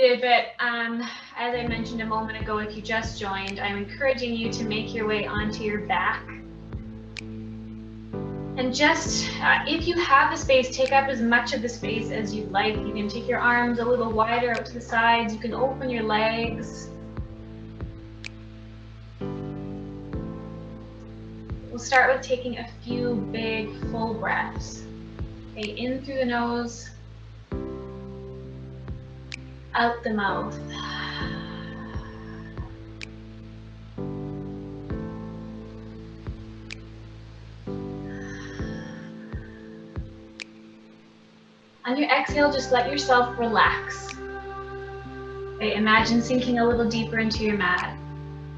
excited, but as I mentioned a moment ago, if you just joined, I'm encouraging you to make your way onto your back. And just, if you have the space, take up as much of the space as you'd like. You can take your arms a little wider out to the sides. You can open your legs. We'll start with taking a few big, full breaths. Okay, in through the nose, out the mouth. On your exhale, just let yourself relax. Okay, imagine sinking a little deeper into your mat.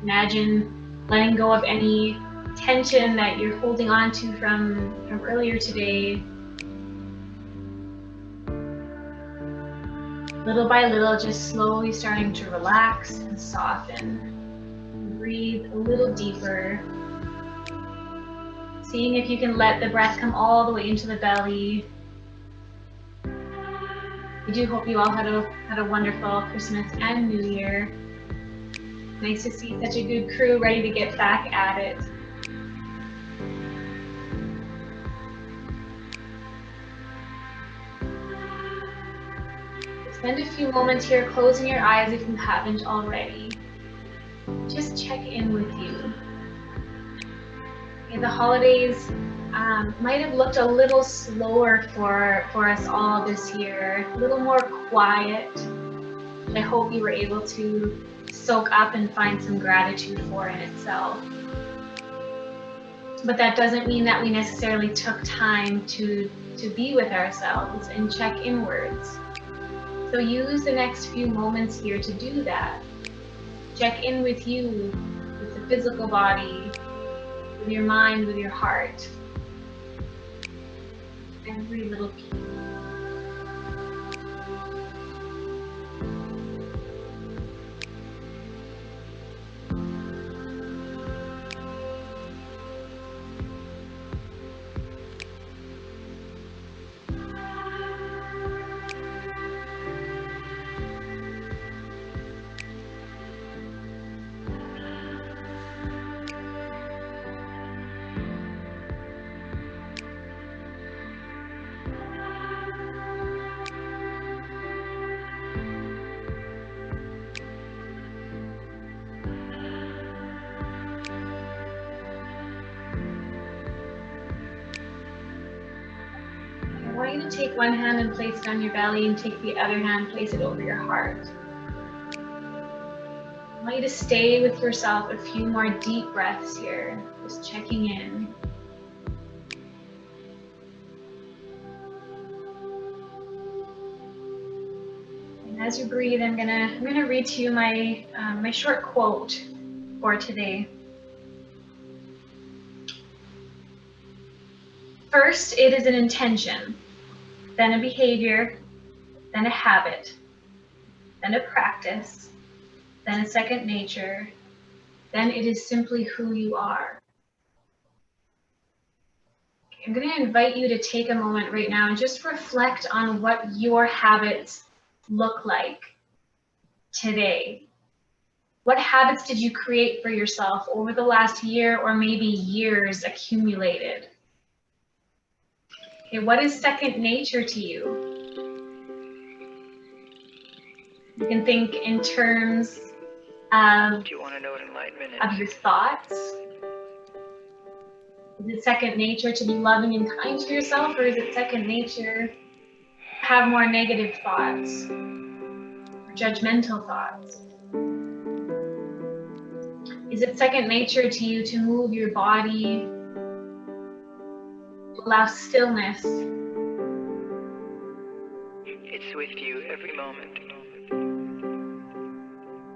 Imagine letting go of any tension that you're holding on to from earlier today. Little by little, just slowly starting to relax and soften. Breathe a little deeper. Seeing if you can let the breath come all the way into the belly. I do hope you all had a wonderful Christmas and New Year. Nice to see such a good crew ready to get back at it. Spend a few moments here closing your eyes if you haven't already. Just check in with you. Okay, the holidays might have looked a little slower for us all this year, a little more quiet. I hope you were able to soak up and find some gratitude for in itself. But that doesn't mean that we necessarily took time to be with ourselves and check inwards. So use the next few moments here to do that. Check in with you, with the physical body, with your mind, with your heart. Every little piece. I want you to take one hand and place it on your belly and take the other hand, place it over your heart. I want you to stay with yourself a few more deep breaths here, just checking in. And as you breathe, I'm gonna read to you my my short quote for today. First, it is an intention, then a behavior, then a habit, then a practice, then a second nature, then it is simply who you are. I'm going to invite you to take a moment right now and just reflect on what your habits look like today. What habits did you create for yourself over the last year or maybe years accumulated? Okay, what is second nature to you? You can think in terms of, do you want to know what enlightenment is? Of your thoughts. Is it second nature to be loving and kind to yourself, or is it second nature to have more negative thoughts or judgmental thoughts? Is it second nature to you to move your body, to allow stillness? It's with you every moment.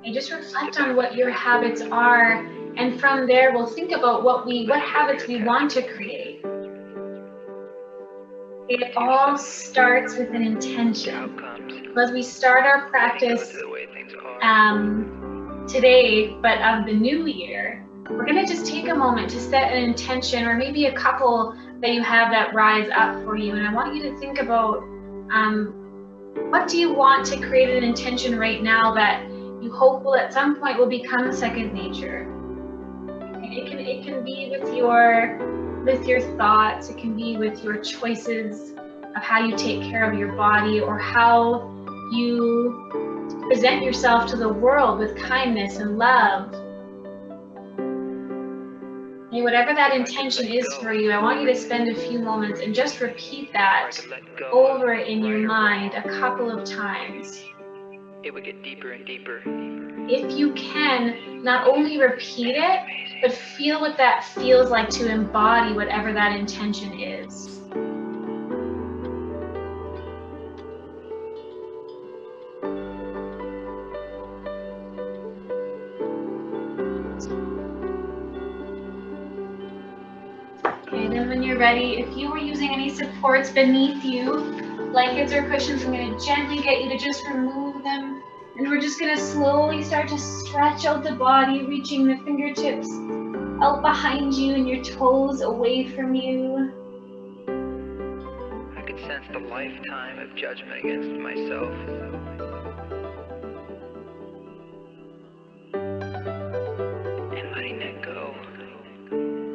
And just reflect on what your habits are, and from there we'll think about what habits we want to create. It all starts with an intention. As we start our practice today, but of the new year, we're going to just take a moment to set an intention, or maybe a couple that you have that rise up for you. And I want you to think about What do you want to create an intention right now that you hope will at some point will become second nature? It can be with your thoughts. It can be with your choices of how you take care of your body or how you present yourself to the world with kindness and love. And whatever that intention is for you, I want you to spend a few moments and just repeat that over in your mind a couple of times. It would get deeper and deeper. If you can, not only repeat it, but feel what that feels like to embody whatever that intention is. Okay, then when you're ready, if you were using any supports beneath you, blankets or cushions, I'm going to gently get you to just remove them. And we're just going to slowly start to stretch out the body, reaching the fingertips out behind you and your toes away from you. I could sense the lifetime of judgment against myself. And letting that go.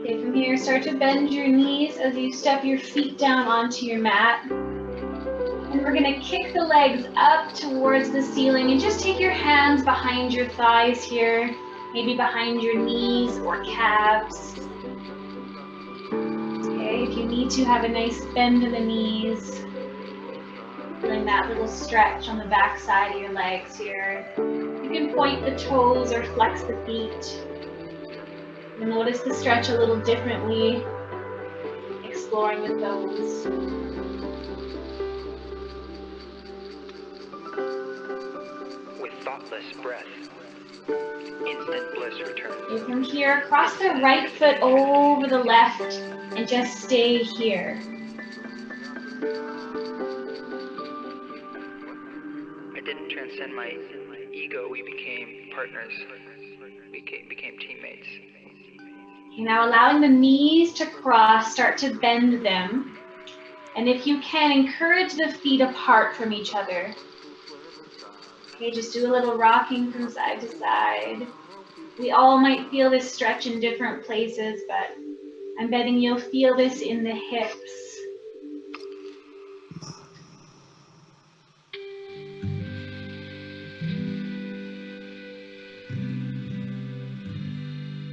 Okay, from here, start to bend your knees as you step your feet down onto your mat. And we're going to kick the legs up towards the ceiling and just take your hands behind your thighs here, maybe behind your knees or calves. Okay, if you need to, have a nice bend to the knees. Feeling that little stretch on the back side of your legs here. You can point the toes or flex the feet. You'll notice the stretch a little differently, exploring with those. With thoughtless breath, instant bliss returns. And from here, cross the right foot over the left and just stay here. I didn't transcend my ego. We became partners. We became teammates. Okay, now allowing the knees to cross, start to bend them. And if you can, encourage the feet apart from each other. Okay, just do a little rocking from side to side. We all might feel this stretch in different places, but I'm betting you'll feel this in the hips.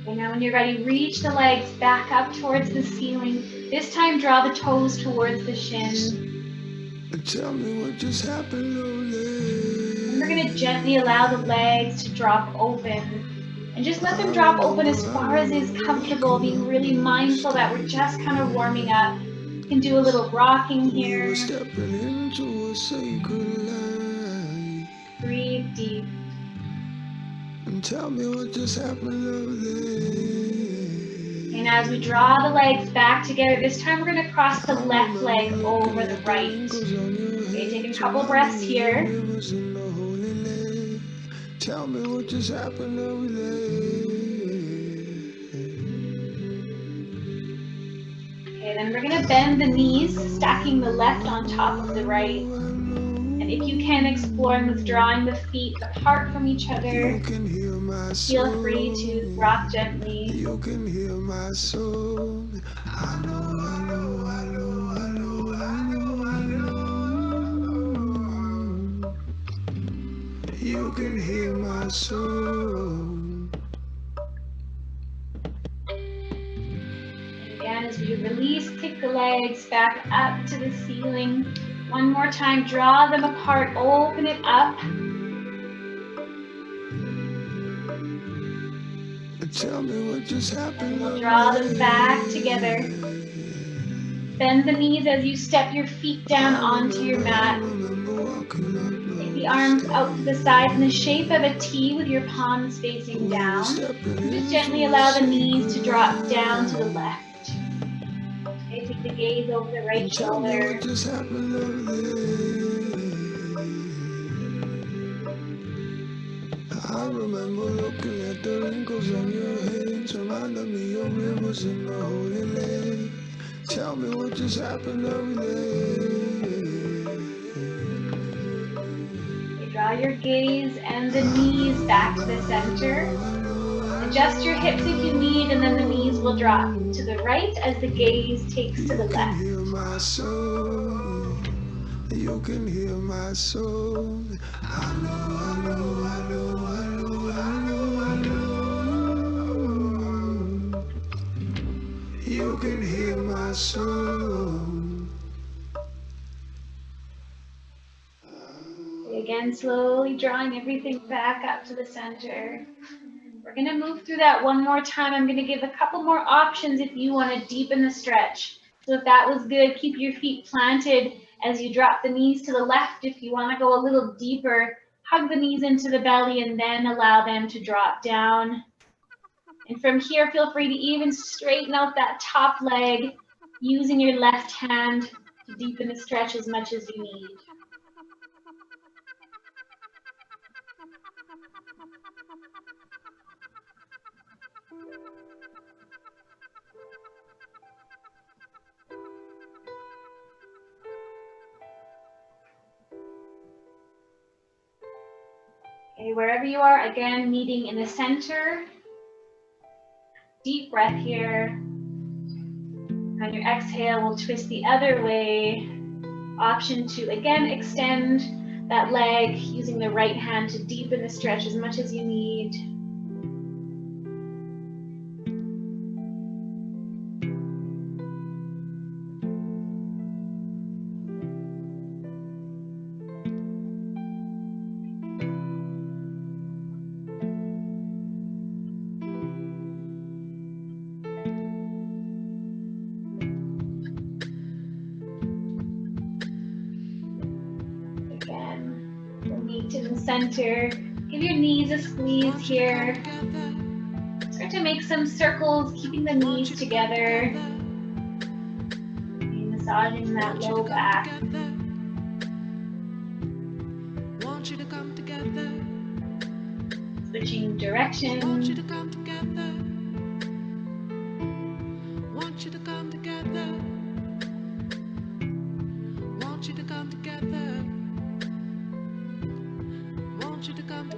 Okay, now when you're ready, reach the legs back up towards the ceiling. This time, draw the toes towards the shin. Tell me what just happened, And we're going to gently allow the legs to drop open. And just let them drop open as far as is comfortable, being really mindful that we're just kind of warming up. You can do a little rocking here. Stepping into a sacred light. Breathe deep. And tell me what just happened over there. And as we draw the legs back together, this time we're going to cross the left leg over the right. Okay, taking a couple breaths here. Tell me what just happened over there. Okay, then we're going to bend the knees, stacking the left on top of the right. And if you can, exploring withdrawing the feet apart from each other. Feel free to rock gently. You can hear my soul. I know, I know, I know, I know, I know, I know. You can hear my soul. And again, as we release, kick the legs back up to the ceiling. One more time, draw them apart, open it up. Tell me what just happened. We'll draw them back together. Bend the knees as you step your feet down onto your mat. Take the arms out to the sides in the shape of a T with your palms facing down. Just gently allow the knees to drop down to the left. Okay, take the gaze over the right shoulder. I remember looking at the wrinkles on your head, reminding me of rivers in the Holy Land. Tell me what just happened over there. Draw your gaze and the knees back to the center. Adjust your hips if you need, and then the knees will drop to the right as the gaze takes to the left. You can hear my soul. I know, I know, I know, I know, I know, I know. You can hear my soul. Again, slowly drawing everything back up to the center. We're going to move through that one more time. I'm going to give a couple more options if you want to deepen the stretch. So if that was good, keep your feet planted as you drop the knees to the left. If you want to go a little deeper, hug the knees into the belly and then allow them to drop down. And from here, feel free to even straighten out that top leg using your left hand to deepen the stretch as much as you need. Okay, wherever you are, again, meeting in the center. Deep breath here. On your exhale, we'll twist the other way. Option to, again, extend that leg using the right hand to deepen the stretch as much as you need. To the center. Give your knees a squeeze here. Start to make some circles, keeping the knees together. And massaging that low back. Switching direction.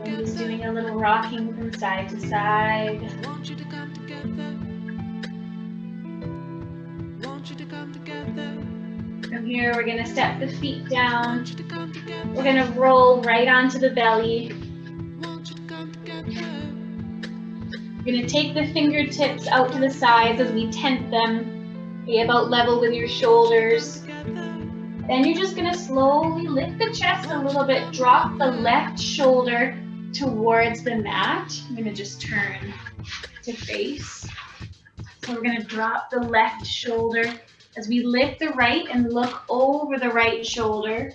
And just doing a little rocking from side to side. From here, we're going to step the feet down. We're going to roll right onto the belly. We're going to take the fingertips out to the sides as we tent them. Be about level with your shoulders. Then you're just going to slowly lift the chest a little bit. Drop the left shoulder towards the mat. I'm going to just turn to face. So we're going to drop the left shoulder as we lift the right and look over the right shoulder.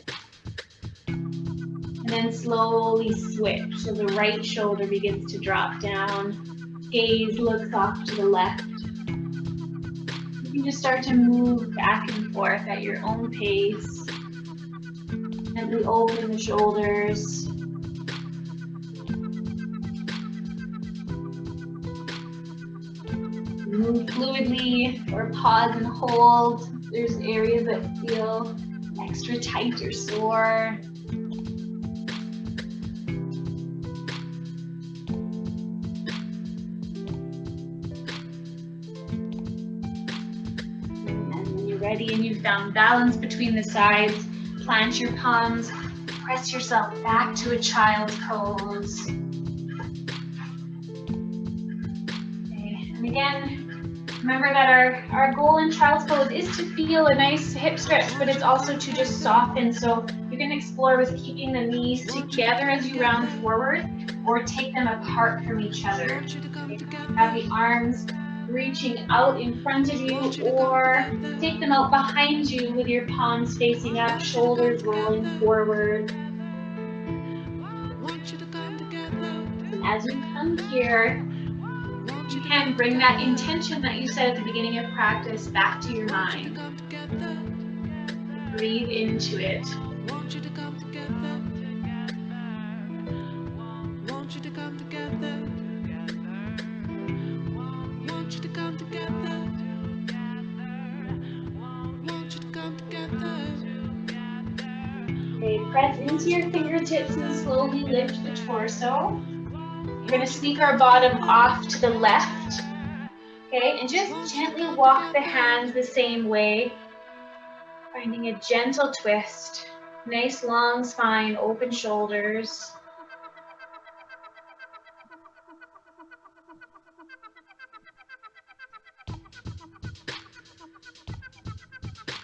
And then slowly switch. So the right shoulder begins to drop down. Gaze looks off to the left. You can just start to move back and forth at your own pace. Gently open the shoulders. Move fluidly or pause and hold. There's areas that feel extra tight or sore. Ready and you've found balance between the sides, plant your palms, press yourself back to a child's pose. Okay. And again, remember that our goal in child's pose is to feel a nice hip stretch, but it's also to just soften. So you can explore with keeping the knees together as you round forward or take them apart from each other. Okay. Have the arms reaching out in front of you, or take them out behind you with your palms facing up, shoulders rolling forward. And as you come here, you can bring that intention that you said at the beginning of practice back to your mind. Breathe into it. Okay, Press into your fingertips and slowly lift the torso. We're going to sneak our bottom off to the left. Okay, and just gently walk the hands the same way. Finding a gentle twist. Nice long spine, open shoulders.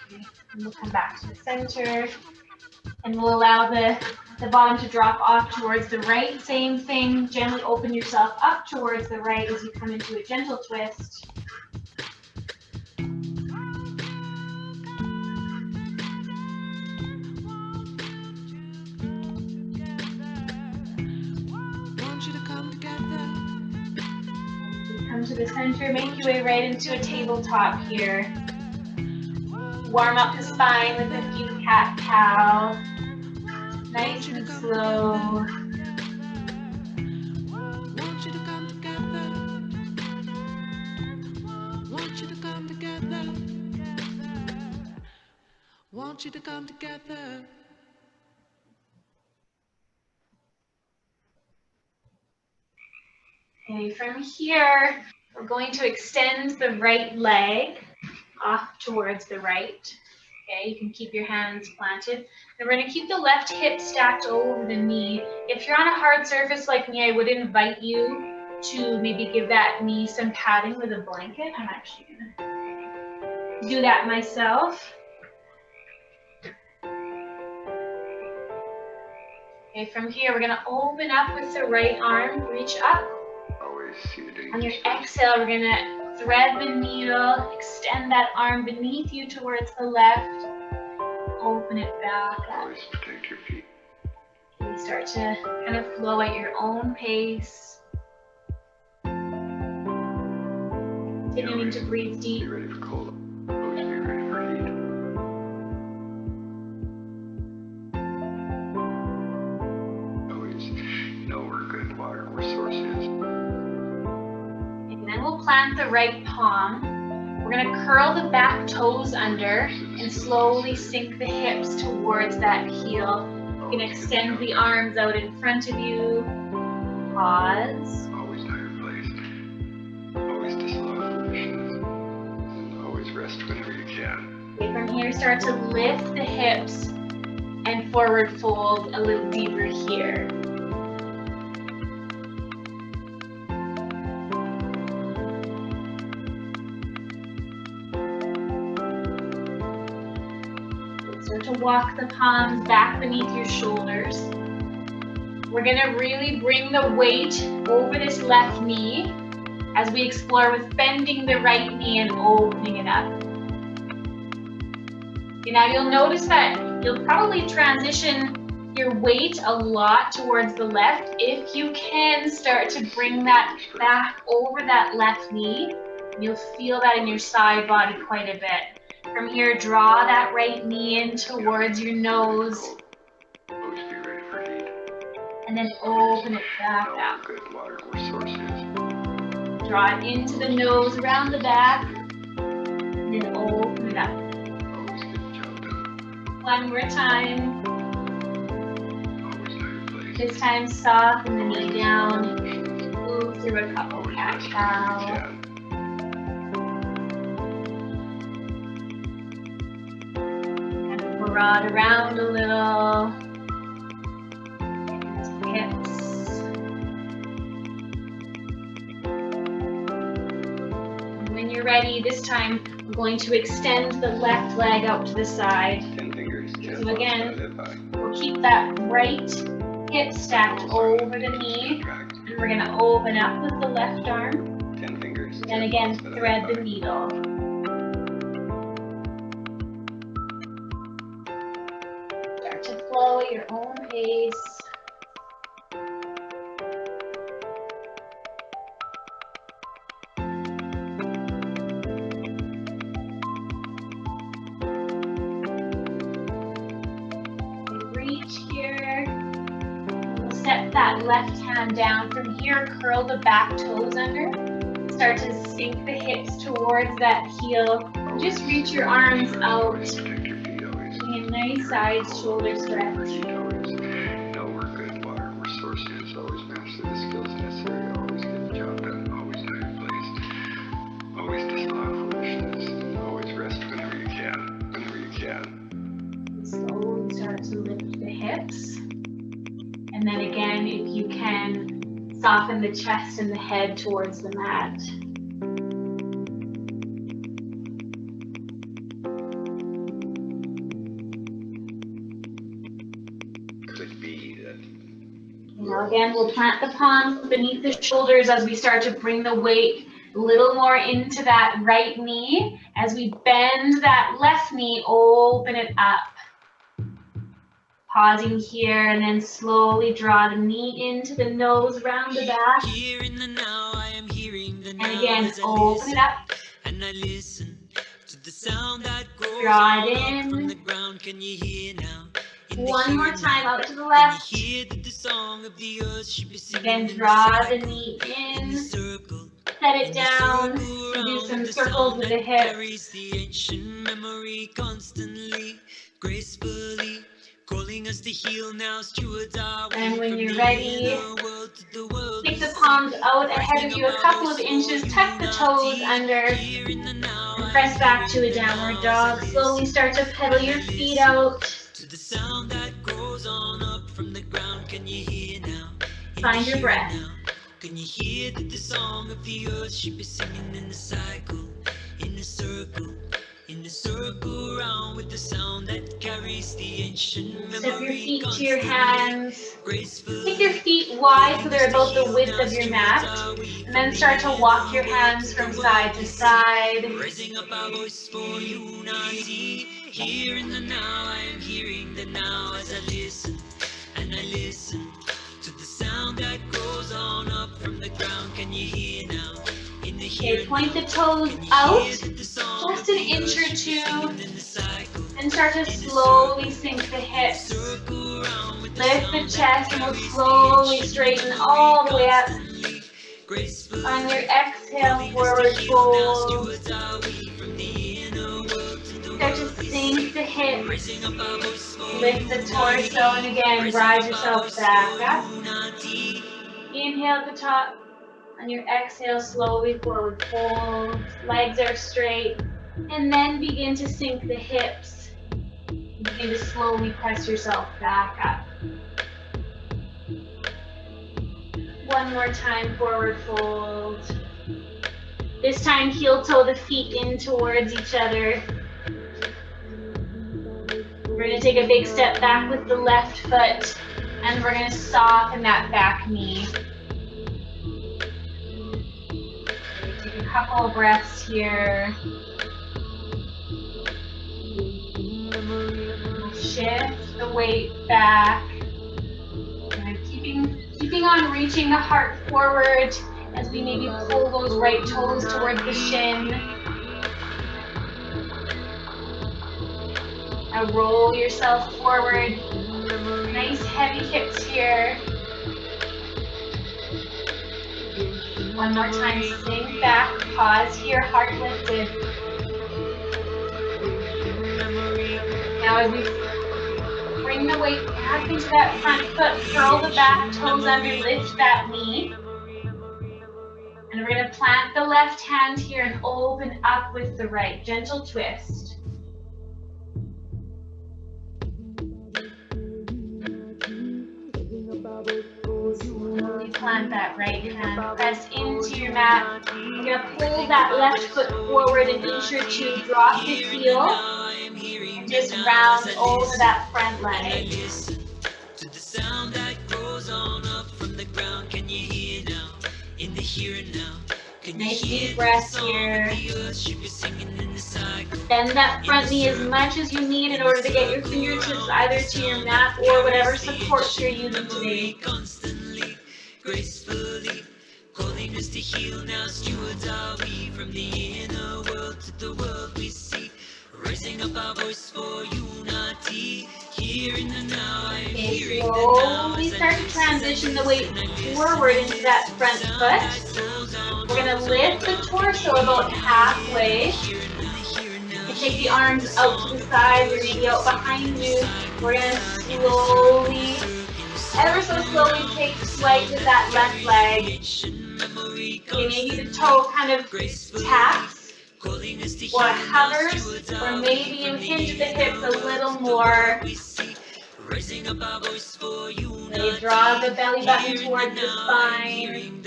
Okay, and we'll come back to the center. And we'll allow the bottom to drop off towards the right. Same thing, gently open yourself up towards the right as you come into a gentle twist. Come to the center, make your way right into a tabletop here. Warm up the spine with a few cat-cow. Nice and slow. Want you to come together. Want you to come together. Want you to come together. Okay, from here, we're going to extend the right leg off towards the right. Okay, you can keep your hands planted. And we're going to keep the left hip stacked over the knee. If you're on a hard surface like me, I would invite you to maybe give that knee some padding with a blanket. I'm actually going to do that myself. Okay, from here, we're going to open up with the right arm, reach up. On your exhale, we're going to thread the needle, extend that arm beneath you towards the left, open it back up. Always protect your feet. You start to kind of flow at your own pace. Continuing to breathe Be deep. ready for cold. Always be ready for heat. Always know where good water source is. And then we'll plant the right palm. We're going to curl the back toes under and slowly sink the hips towards that heel. You can extend the arms out in front of you. Pause. Always know your place. Always disallow foolishness. And always rest whenever you can. Okay, from here, start to lift the hips and forward fold a little deeper here. Start to walk the palms back beneath your shoulders. We're going to really bring the weight over this left knee as we explore with bending the right knee and opening it up. Okay, now you'll notice that you'll probably transition your weight a lot towards the left. If you can start to bring that back over that left knee, you'll feel that in your side body quite a bit. From here, draw that right knee in towards your nose. Always be ready for heat. And then open it back Know up. where good water source is. Draw it into the nose, around the back, and then open it up. Always get the job done. One more time. Always know your place. This time, soften the knee down. Move through a couple Always cat rest cow. whenever you can. And rod around a little. Hips. And when you're ready, this time we're going to extend the left leg out to the side. 10 fingers. So again, we'll keep that right hip stacked over the knee. And we're going to open up with the left arm. 10 fingers. And again, thread the needle. Start to flow at your own pace. Reach here. We'll set that left hand down. From here, curl the back toes under. Start to sink the hips towards that heel. Just reach your arms out. Protect your feet always. Getting a nice side shoulder stretch. Always always master the skills necessary, always get the job done, always know your place, always disallow foolishness, always rest whenever you can, whenever you can. Slowly start to lift the hips. And then again, if you can, soften the chest and the head towards the mat. Now again, we'll plant the palms beneath the shoulders as we start to bring the weight a little more into that right knee. As we bend that left knee, open it up. Pausing here and then slowly draw the knee into the nose, round the back. And again, open it up. And I listen to the sound that grows Draw it up from in. the ground. Can you hear now? One more time, out to the left. Again, draw the knee in. Set it down. Do some circles with the hips. And when you're ready, take the palms out ahead of you a couple of inches, tuck the toes under, and press back to a downward dog. Slowly start to pedal your feet out. Find your breath. Can you hear the song of the earth? She be singing in the cycle, in the circle round with the sound that carries the ancient memory. Step your feet to your hands. Take your feet wide so they're about the width of your mat. And then start to walk your hands from side to side. Raising up our voice for unity. Here in the now, I am hearing the now as I listen. And I listen to the sound that grows on up from the ground. Can you hear now? Okay, point the toes out, just an inch or two, and start to slowly sink the hips. Lift the chest and we'll slowly straighten all the way up. On your exhale, forward fold. Start to sink the hips. Lift the torso, and again, rise yourself back up. Inhale at the top. On your exhale, slowly forward fold. Legs are straight. And then begin to sink the hips. Begin to slowly press yourself back up. One more time, forward fold. This time, heel toe the feet in towards each other. We're going to take a big step back with the left foot. And we're going to soften that back knee. Couple of breaths here. Shift the weight back. And keeping on reaching the heart forward as we maybe pull those right toes towards the shin. Now roll yourself forward. Nice heavy hips here. One more time, sink back, pause here, heart lifted. Now as we bring the weight back into that front foot, curl the back toes under, lift that knee. And we're going to plant the left hand here and open up with the right, gentle twist. Slowly plant that right hand, press into your mat. You're going to pull that left foot forward an inch or two, drop the heel, and just round over that front leg. To the sound that grows on up from the ground. Can you hear now? In the here and now. Nice deep breath here. Bend that front knee as much as you need in order to get your fingertips either to your mat or whatever supports you're using today. Constantly, gracefully, calling us to heal now. Stewards are we from the inner world to the world we see. Raising up our voice for unity. Here in the now, I am hearing the now. Slowly start to transition the weight forward into that front foot. We're going to lift the torso about halfway. And take the arms out to the side. We're going to be out behind you. We're going to slowly ever so slowly take flight with that left leg. Okay, maybe the toe kind of taps or hovers, or maybe you hinge the hips a little more. Okay, draw the belly button towards the spine.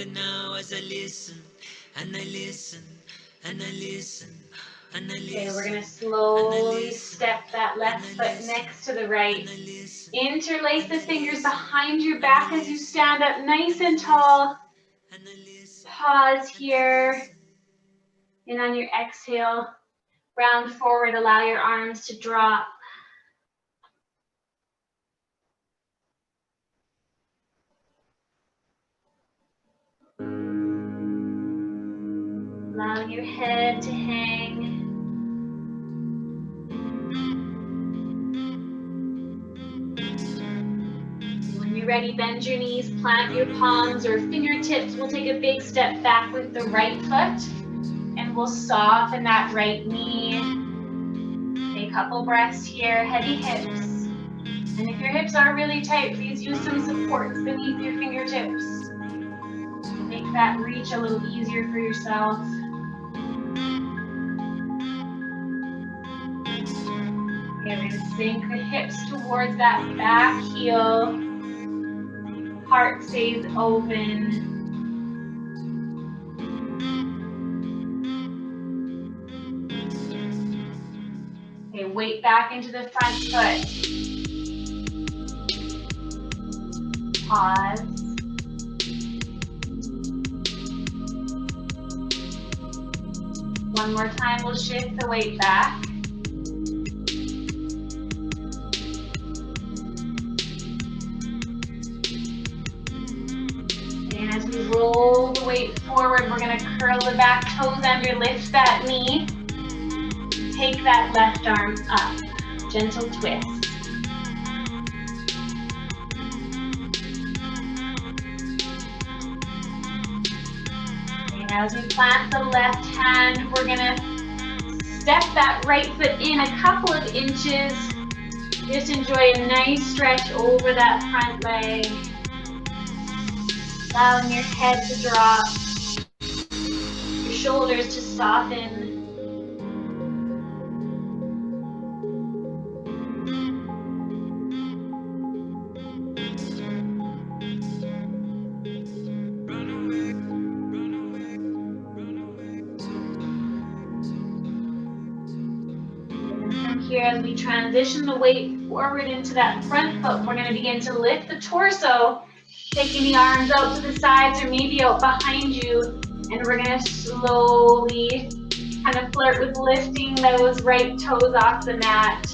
Okay, we're going to slowly step that left foot next to the right. Interlace the fingers behind your back as you stand up nice and tall. Pause here. And on your exhale, round forward, allow your arms to drop. Allow your head to hang. When you're ready, bend your knees, plant your palms or fingertips. We'll take a big step back with the right foot, and we'll soften that right knee. Take a couple breaths here, heavy hips. And if your hips are really tight, please use some supports beneath your fingertips. Make that reach a little easier for yourself. Okay, we're going to sink the hips towards that back heel. Heart stays open. Okay, weight back into the front foot. Pause. One more time, we'll shift the weight back. And as we roll the weight forward, we're going to curl the back toes under, lift that knee. Take that left arm up. Gentle twist. As we plant the left hand, we're gonna step that right foot in a couple of inches. Just enjoy a nice stretch over that front leg. Allowing your head to drop, your shoulders to soften. Here, as we transition the weight forward into that front foot, we're going to begin to lift the torso, taking the arms out to the sides or maybe out behind you, and we're going to slowly kind of flirt with lifting those right toes off the mat.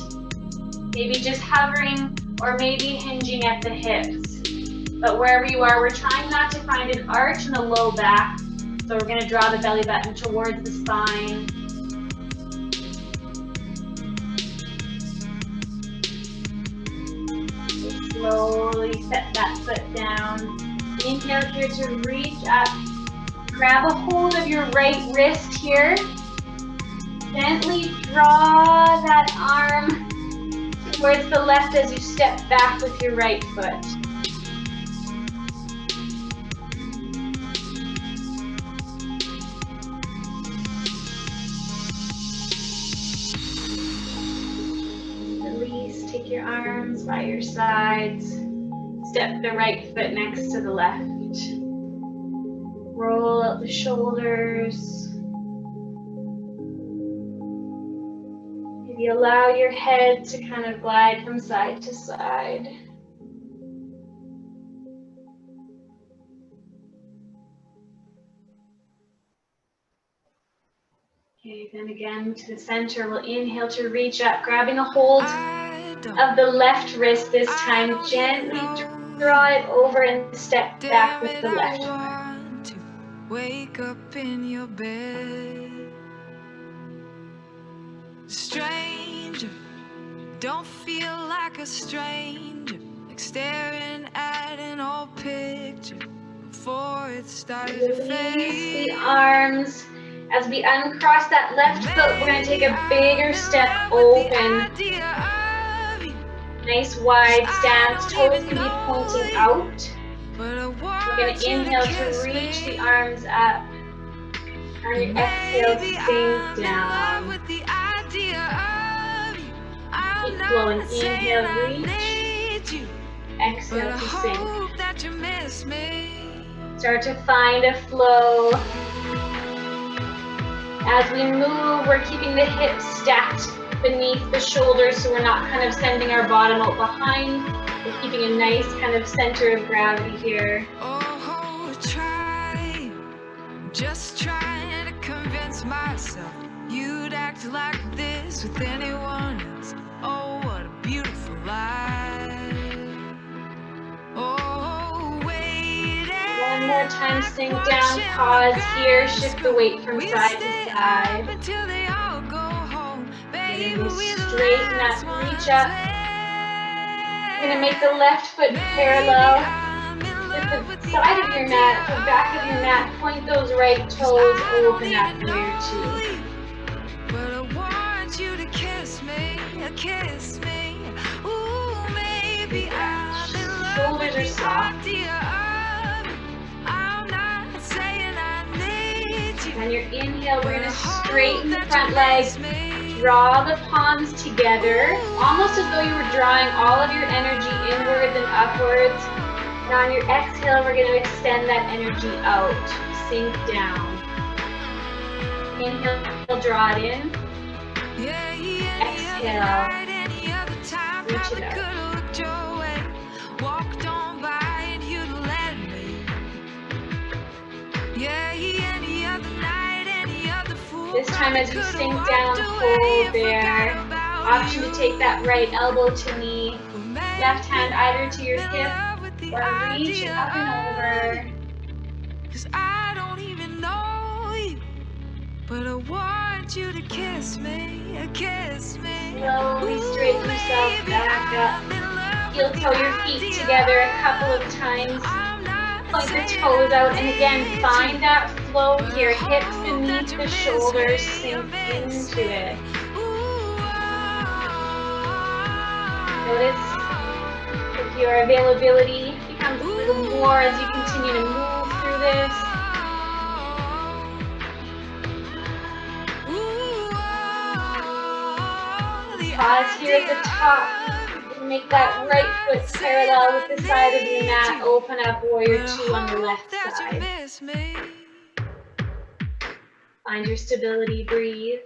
Maybe just hovering or maybe hinging at the hips. But wherever you are, we're trying not to find an arch in the low back, so we're going to draw the belly button towards the spine. Slowly set that foot down. Inhale here to reach up. Grab a hold of your right wrist here. Gently draw that arm towards the left as you step back with your right foot. Take your arms by your sides. Step the right foot next to the left. Roll out the shoulders. Maybe allow your head to kind of glide from side to side. Okay, then again to the center. We'll inhale to reach up, grabbing a hold of the left wrist this time. Gently draw it over and step back with the left foot. Wake up in your bed, stranger. Don't feel like a stranger, like staring at an old picture before it started to fade. Release the arms. As we uncross that left foot, we're going to take a bigger step open. Nice wide stance. Toes can be pointing out. We're going to inhale to reach the arms up. On your exhale, sink down. Keep flowing. Inhale, reach. Exhale to sink. Start to find a flow. As we move, we're keeping the hips stacked beneath the shoulders so we're not kind of sending our bottom out behind. We're keeping a nice kind of center of gravity here. Just trying to convince myself you'd act like this with anyone else. Oh, what a beautiful life. Oh, wait. One more time, sink down, pause here, shift the weight from side to side. You're going to straighten that, reach up. You're going to make the left foot parallel with the side of your mat, the back of your mat. Point those right toes, open up here too. But I want you to kiss me, kiss me. Ooh, maybe I'm in love. Shoulders are soft. I'm not saying I need you. On your inhale, we're going to straighten the front legs. Draw the palms together, almost as though you were drawing all of your energy inwards and upwards. And on your exhale, we're going to extend that energy out. Sink down. Inhale, draw it in. Exhale, reach it out. This time as you sink down, hold there. Option to take that right elbow to knee. Left hand either to your hip or reach up and over. 'Cause I don't even know you, but I want you to kiss me, kiss me. Slowly straighten yourself back up. Heel toe your feet together a couple of times. Point the toes out, and again, find that flow here. Hips beneath the shoulders, sink into it. Notice if your availability becomes a little more as you continue to move through this. Pause here at the top. Make that right foot parallel with the side of your mat. Open up warrior two on the left side. Find your stability, breathe.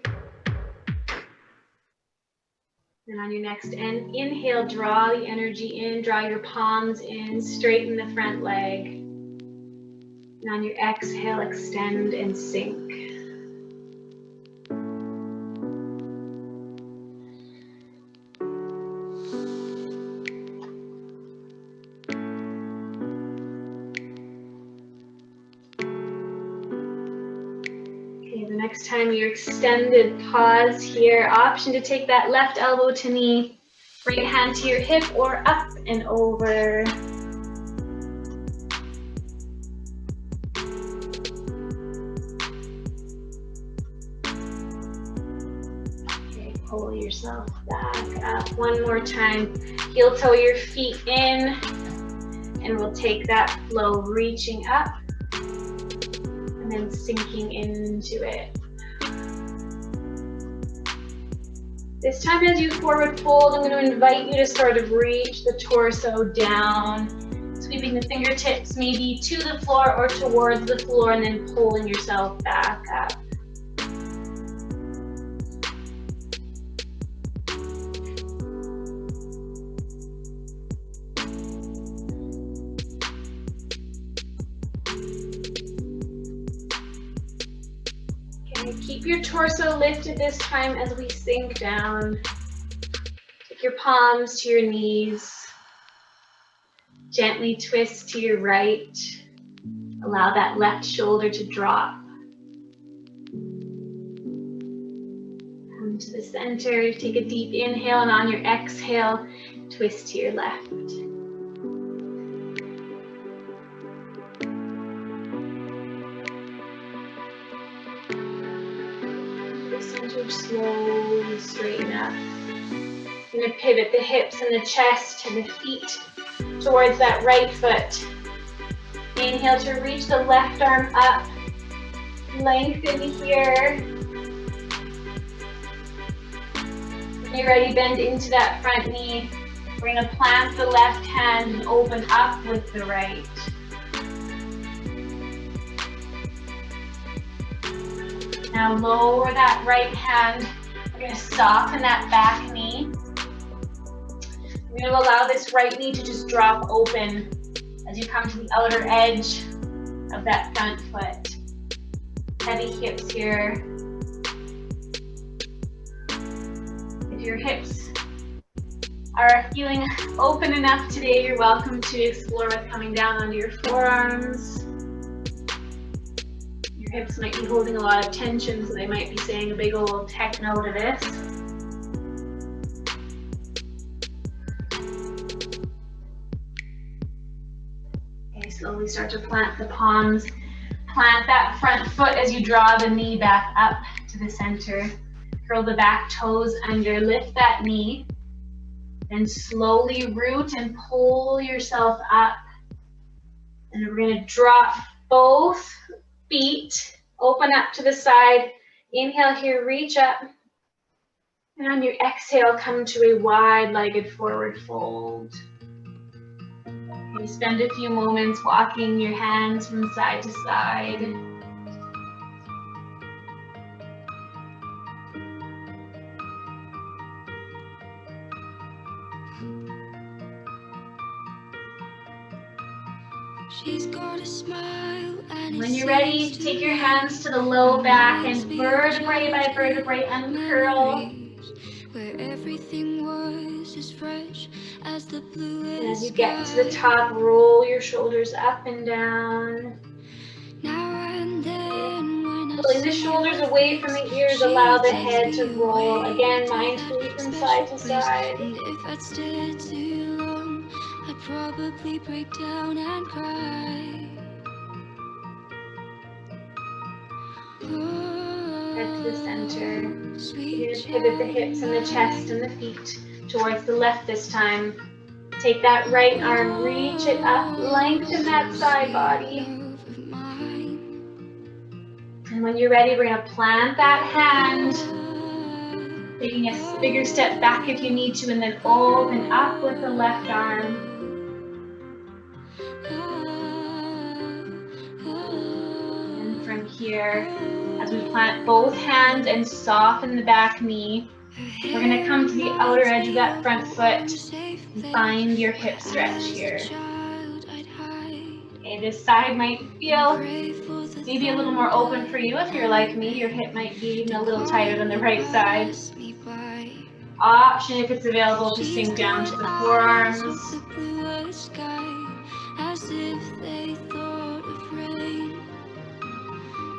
And on your next inhale, draw the energy in, draw your palms in, straighten the front leg. And on your exhale, extend and sink. Next time you're extended, pause here. Option to take that left elbow to knee, right hand to your hip or up and over. Okay, pull yourself back up. One more time. Heel toe your feet in, and we'll take that flow reaching up and then sinking into it. This time as you forward fold, I'm going to invite you to sort of reach the torso down, sweeping the fingertips maybe to the floor or towards the floor, and then pulling yourself back up. Keep your torso lifted this time as we sink down. Take your palms to your knees. Gently twist to your right. Allow that left shoulder to drop. Come to the center. Take a deep inhale, and on your exhale, twist to your left. Slowly straighten up. You're going to pivot the hips and the chest and the feet towards that right foot. Inhale to reach the left arm up. Lengthen here. When you're ready, bend into that front knee. We're going to plant the left hand and open up with the right. Now lower that right hand. We're going to soften that back knee. We're going to allow this right knee to just drop open as you come to the outer edge of that front foot. Heavy hips here. If your hips are feeling open enough today, you're welcome to explore with coming down onto your forearms. Your hips might be holding a lot of tension, so they might be saying a big old techno to this. Okay, slowly start to plant the palms. Plant that front foot as you draw the knee back up to the center. Curl the back toes under, lift that knee. Then slowly root and pull yourself up. And we're going to drop both feet, open up to the side. Inhale here, reach up. And on your exhale, come to a wide-legged forward fold. You spend a few moments walking your hands from side to side. She's got a smile and when you're ready, take your hands to the low back and vertebrae by vertebrae uncurl. Where everything was as fresh as the bluest and as you get to the top, roll your shoulders up and down. Now and then when Pulling the shoulders away from the ears, allow the head to roll. Again, mindfully from side to side. And if I'd stayed too long, I'd probably break down and cry. Head to the center. You're going to pivot the hips and the chest and the feet towards the left this time. Take that right arm, reach it up, lengthen that side body. And when you're ready, we're going to plant that hand, taking a bigger step back if you need to, and then open up with the left arm. And from here, as we plant both hands and soften the back knee, we're going to come to the outer edge of that front foot and find your hip stretch here. Okay, this side might feel maybe a little more open for you. If you're like me, your hip might be even a little tighter than the right side. Option, if it's available, to sink down to the forearms.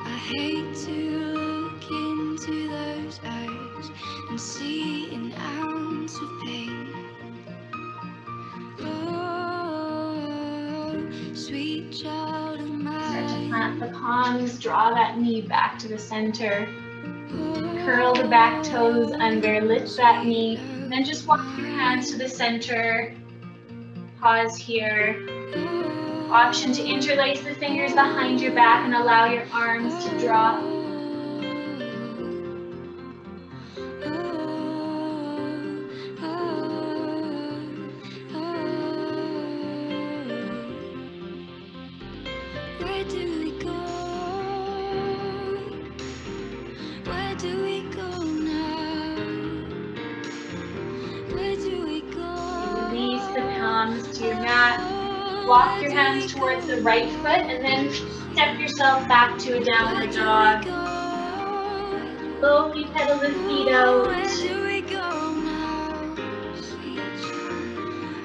I hate to look into those eyes and see an ounce of pain. Oh, sweet child of mine. Start to plant the palms, draw that knee back to the center. Curl the back toes under, lift that knee, and then just walk your hands to the center. Pause here. Option to interlace the fingers behind your back and allow your arms to drop. Where do we go? Where do we go now? Where do we go? Release the palms to your mat. Walk your hands towards the right foot and then step yourself back to a downward dog. Slowly pedal the feet out. Where do we go now?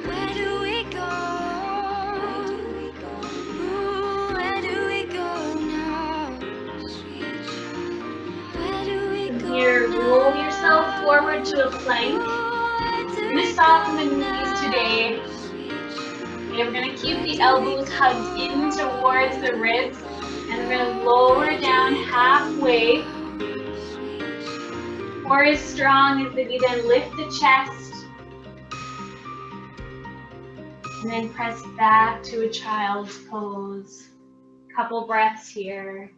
Where do we go? Where do we go now? Where do we From go? here, roll yourself forward to a plank. You're going to soften the knees today. Okay, we're going to keep the elbows hugged in towards the ribs, and we're going to lower down halfway. Core is strong as if you then lift the chest, And then press back to a child's pose. Couple breaths here.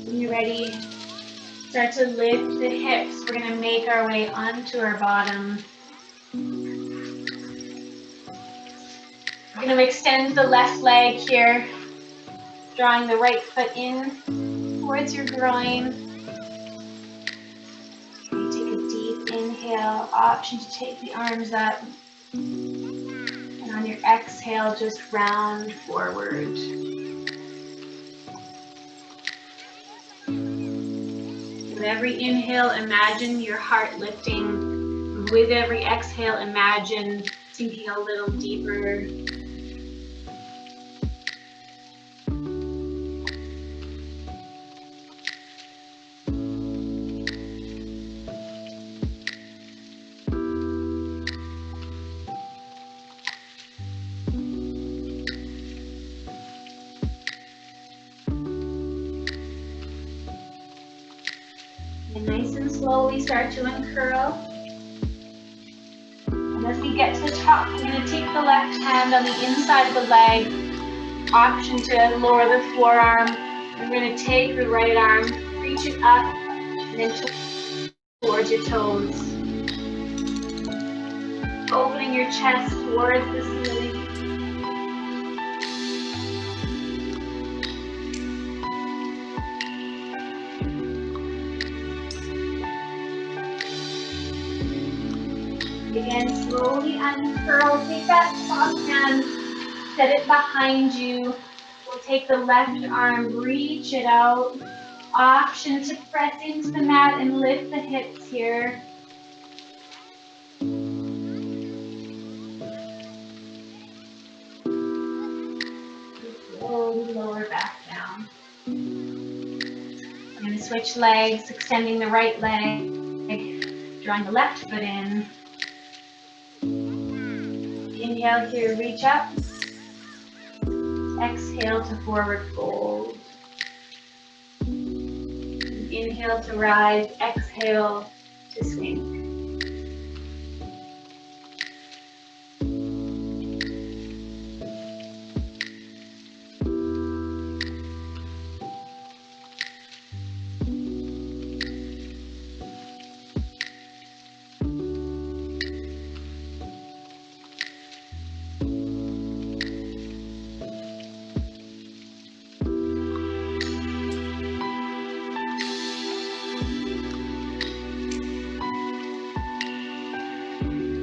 When you're ready, start to lift the hips. We're going to make our way onto our bottom. We're going to extend the left leg here, drawing the right foot in towards your groin. You take a deep inhale, option to take the arms up. And on your exhale, just round forward. With every inhale, imagine your heart lifting. With every exhale, imagine sinking a little deeper. And nice and slowly start to uncurl. And as we get to the top, we're going to take the left hand on the inside of the leg. Option to lower the forearm. We're going to take the right arm, reach it up, and then towards your toes. Opening your chest towards the ceiling. Again, slowly uncurl. Take that top hand, set it behind you. We'll take the left arm, reach it out. Option to press into the mat and lift the hips here. Slowly lower back down. I'm going to switch legs, extending the right leg, drawing the left foot in. Inhale here, reach up. Exhale to forward fold. Inhale to rise, exhale to sink.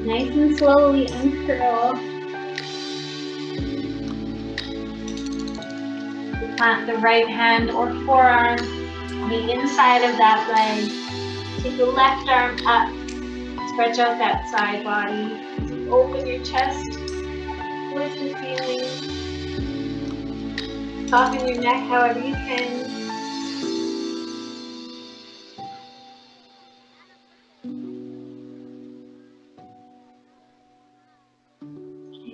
Nice and slowly uncurl. Plant the right hand or forearm on the inside of that leg. Take the left arm up. Stretch out that side body. Open your chest towards the ceiling. Soften your neck however you can.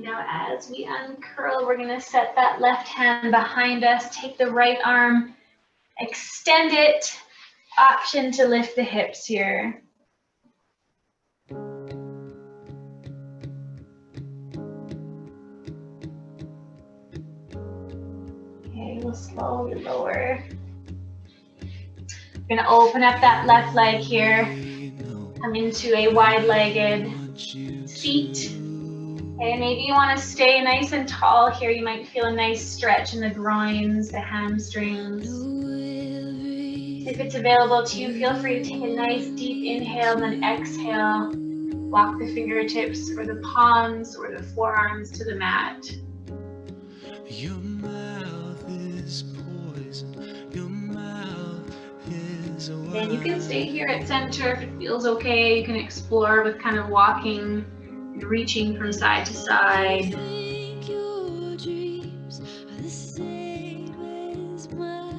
Now as we uncurl, we're going to set that left hand behind us. Take the right arm, extend it. Option to lift the hips here. Okay, we'll slowly lower. We're going to open up that left leg here. Come into a wide-legged seat. Okay, maybe you want to stay nice and tall here. You might feel a nice stretch in the groins, the hamstrings. If it's available to you, feel free to take a nice deep inhale and then exhale. Walk the fingertips or the palms or the forearms to the mat. Your mouth is poison. Your mouth is a And you can stay here at center if it feels okay. You can explore with kind of walking You're reaching from side to side. Think your dreams are the same as mine.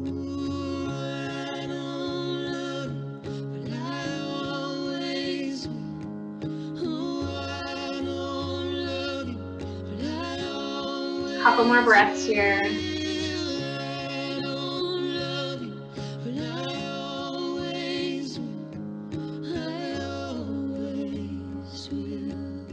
Ooh, I don't love you, but I always will. Ooh, I don't love you, but I always Couple more breaths here. I don't love you, but I always will. I always will.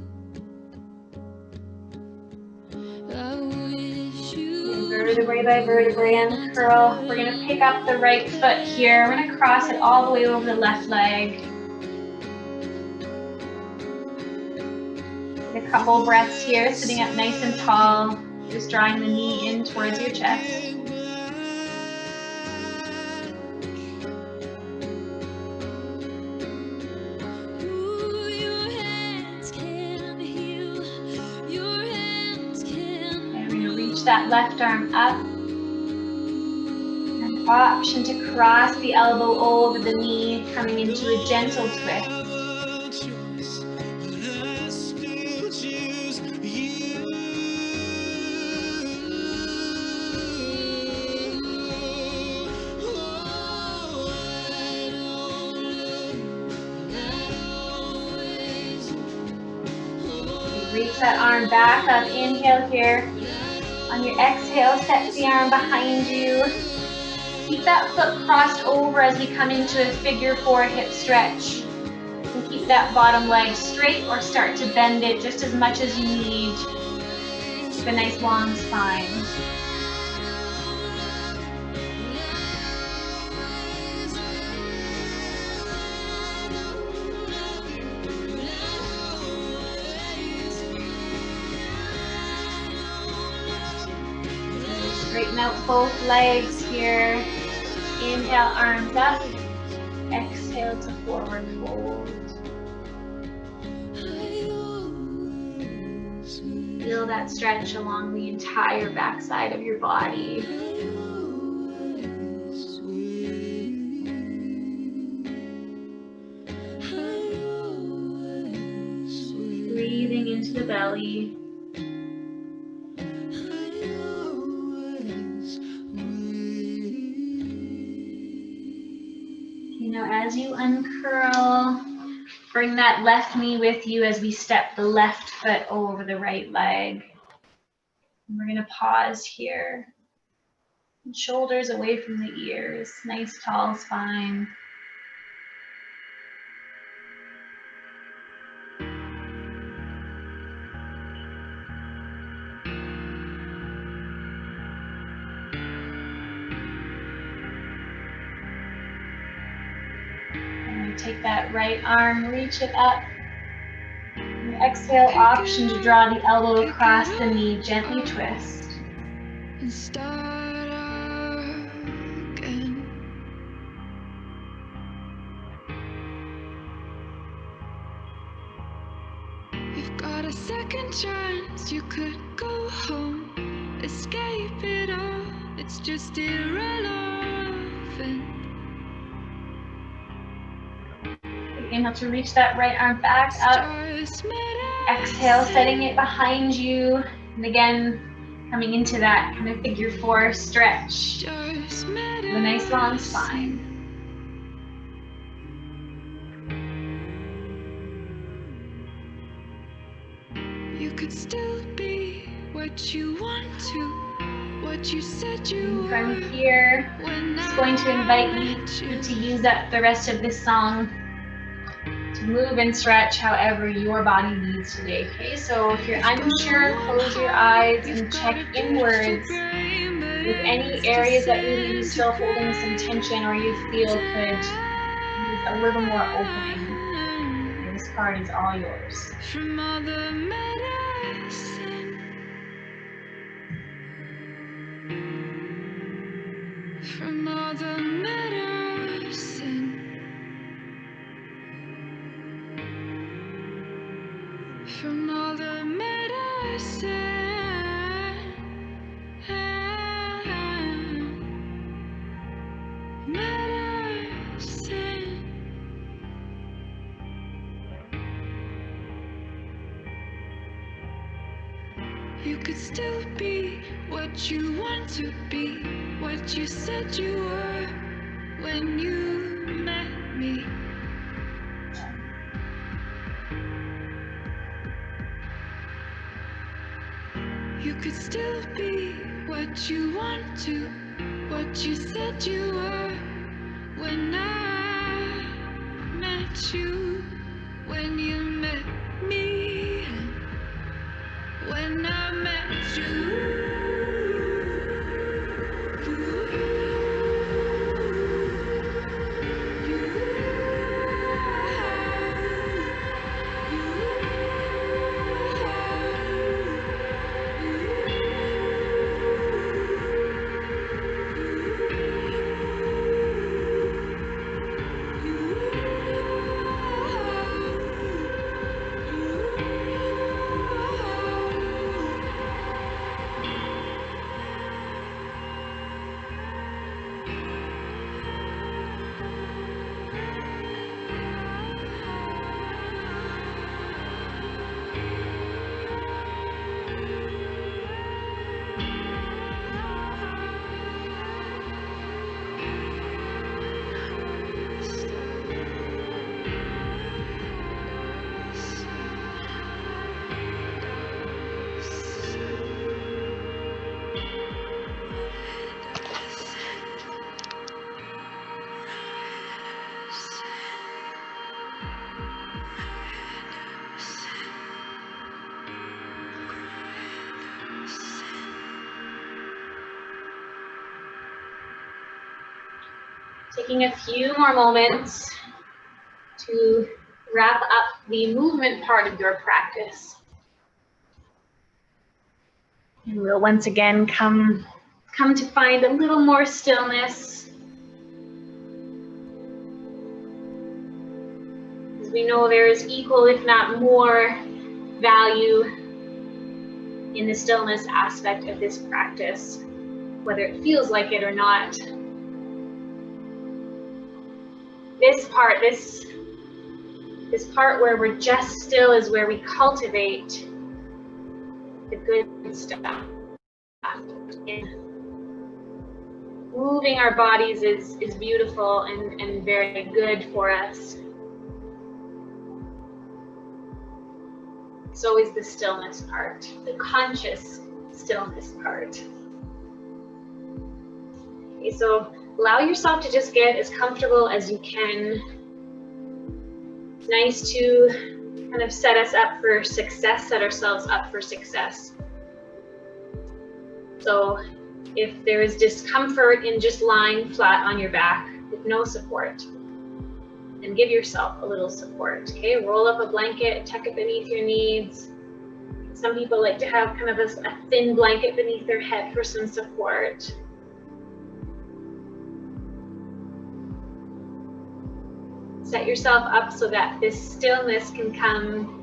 I wish you Vertebrae by vertebrae, uncurl. We're gonna pick up the right foot here. We're gonna cross it all the way over the left leg. Take a couple breaths here, sitting up nice and tall. Just drawing the knee in towards your chest. Ooh, your hands can heal. Your hands can And we're gonna reach that left arm up. An option to cross the elbow over the knee, coming into a gentle twist. Reach that arm back up, inhale here. On your exhale, step the arm behind you. Keep that foot crossed over as we come into a figure 4 hip stretch. And keep that bottom leg straight or start to bend it just as much as you need. Keep a nice long spine. Straighten out both legs here. Inhale, arms up. Exhale to forward fold. Feel that stretch along the entire backside of your body. Breathing into the belly. As you uncurl, bring that left knee with you as we step the left foot over the right leg. And we're going to pause here. Shoulders away from the ears, nice tall spine. Take that right arm, reach it up. And exhale, option to draw the elbow across the knee, gently twist. And start again. You've got a second chance, you could go home, escape it all, it's just irrelevant. Inhale to reach that right arm back up. Exhale, setting it behind you. And again, coming into that kind of figure 4 stretch. With a nice long spine. You could still be what you want to, what you said you were. From here, I'm just going to invite you to use up the rest of this song to move and stretch however your body needs today, okay? So if you're unsure, close your eyes and check inwards with any areas that may be still holding some tension or you feel could use a little more opening. This part is all yours. From all the medicine, from all the medicine, from all the medicine, medicine. You could still be what you want to be, what you said you were when you met me. You could still be what you want to, what you said you were when I met you, when you met me, when I met you. Taking a few more moments to wrap up the movement part of your practice. And we'll once again come to find a little more stillness. As we know there is equal, if not more, value in the stillness aspect of this practice, whether it feels like it or not. This part where we're just still is where we cultivate the good stuff. Moving our bodies is beautiful and very good for us. So is the stillness part, the conscious stillness part. Okay, so allow yourself to just get as comfortable as you can. It's nice to kind of set us up for success, set ourselves up for success. So if there is discomfort in just lying flat on your back with no support, then give yourself a little support, okay? Roll up a blanket, tuck it beneath your knees. Some people like to have kind of a thin blanket beneath their head for some support. Set yourself up so that this stillness can come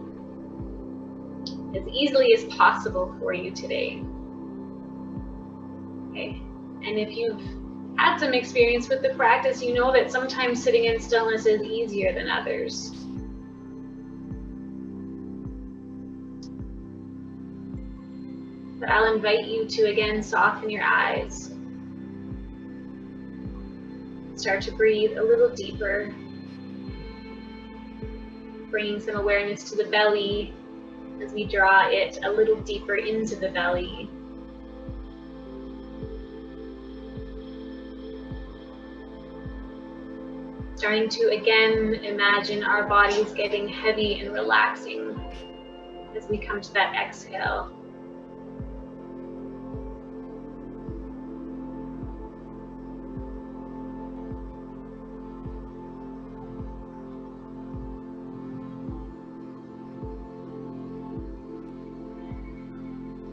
as easily as possible for you today. Okay, and if you've had some experience with the practice, you know that sometimes sitting in stillness is easier than others. But I'll invite you to again soften your eyes. Start to breathe a little deeper. Bringing some awareness to the belly as we draw it a little deeper into the belly. Starting to again imagine our bodies getting heavy and relaxing as we come to that exhale.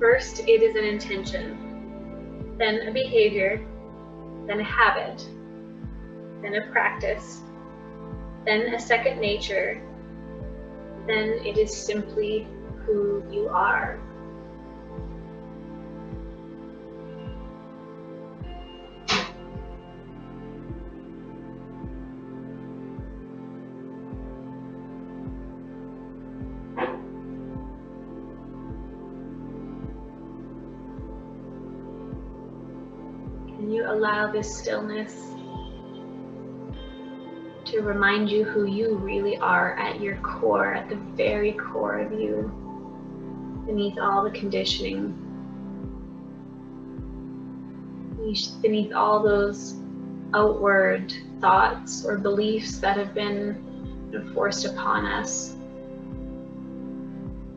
First, it is an intention, then a behavior, then a habit, then a practice, then a second nature, then it is simply who you are. And you allow this stillness to remind you who you really are at your core, at the very core of you, beneath all the conditioning, beneath all those outward thoughts or beliefs that have been forced upon us.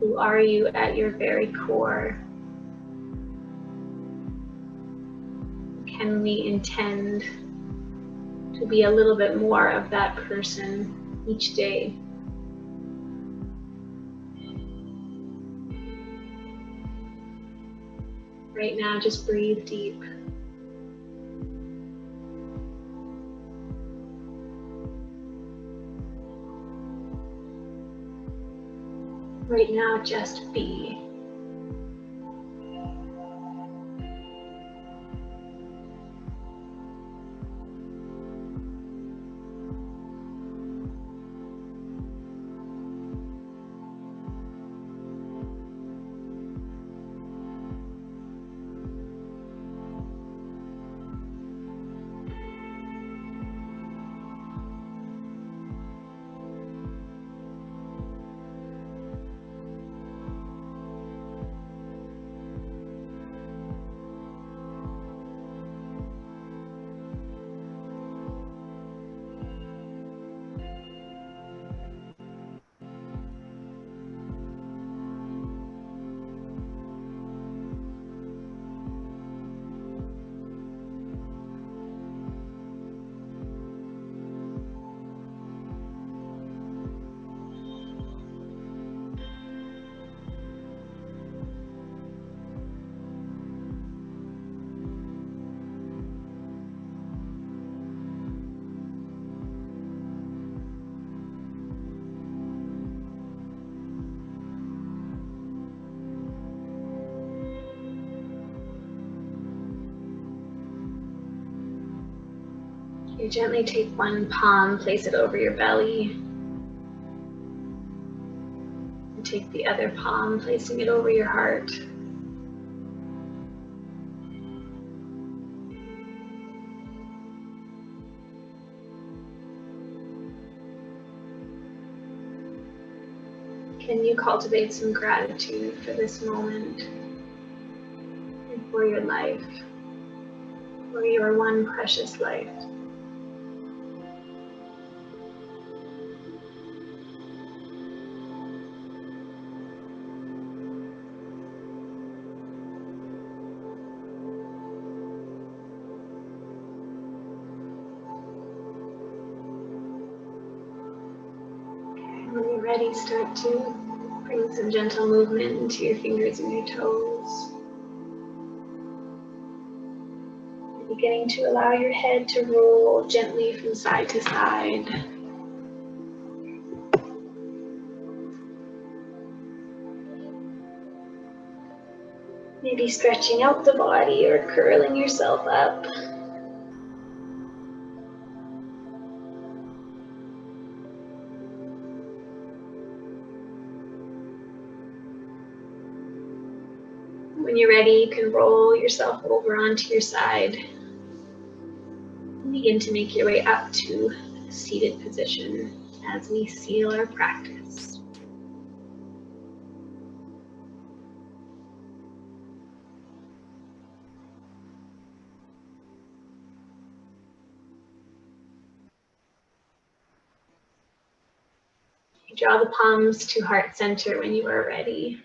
Who are you at your very core? Can we intend to be a little bit more of that person each day? Right now, just breathe deep. Right now, just be. You gently take one palm, place it over your belly, and take the other palm, placing it over your heart. Can you cultivate some gratitude for this moment and for your life, for your one precious life? When you're ready, start to bring some gentle movement into your fingers and your toes. You're beginning to allow your head to roll gently from side to side. Maybe stretching out the body or curling yourself up. When you're ready, you can roll yourself over onto your side and begin to make your way up to a seated position as we seal our practice. Draw the palms to heart center when you are ready.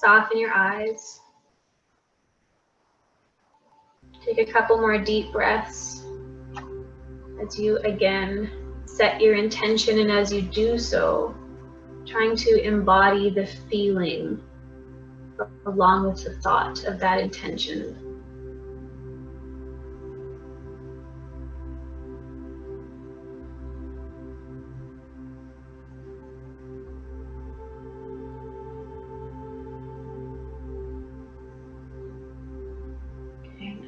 Soften your eyes. Take a couple more deep breaths as you again set your intention, and as you do so, trying to embody the feeling along with the thought of that intention.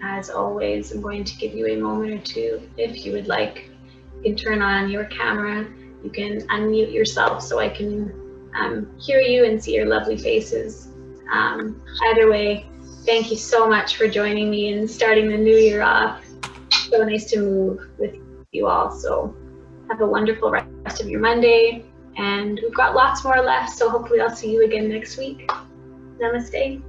As always, I'm going to give you a moment or two. If you would like, you can turn on your camera. You can unmute yourself so I can hear you and see your lovely faces. Either way, Thank you so much for joining me and starting the new year off. So nice to move with you all. So have a wonderful rest of your Monday. And we've got lots more left, so hopefully I'll see you again next week. Namaste.